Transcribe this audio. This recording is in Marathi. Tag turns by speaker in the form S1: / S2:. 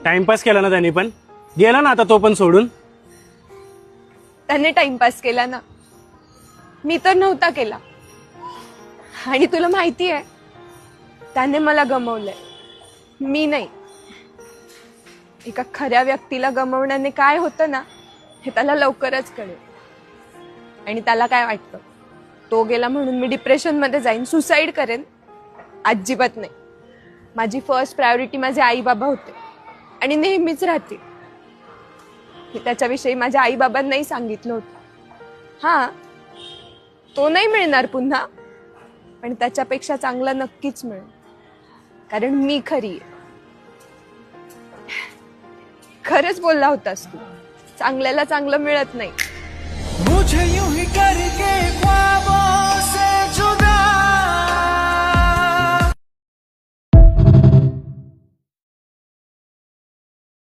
S1: टाइमपास केला ना त्यांनी, पण गेला ना आता तो पण सोडून.
S2: त्याने टाइमपास केला ना, मी तर नव्हता केला. आणि तुला माहिती आहे, त्याने मला गमावलंय, मी नाही. एका खऱ्या व्यक्तीला गमावण्याने काय होतं ना, हे त्याला लवकरच कळेल. आणि त्याला काय वाटतं, तो गेला म्हणून मी डिप्रेशन मध्ये जाईन, सुसाईड करेन? अजिबात नाही. माझी फर्स्ट प्रायोरिटी माझे आई बाबा होते आणि नेहमीच राहतील. मी त्याच्याविषयी माझ्या आई बाबांनाही सांगितलं होतं. हा, तो नाही मिळणार पुन्हा, पण त्याच्यापेक्षा चांगला नक्कीच मिळेल, कारण मी खरी आहे. खरंच बोलला होतास तू, चांगल्याला चांगलं मिळत नाही.
S3: मुझे यूं ही करके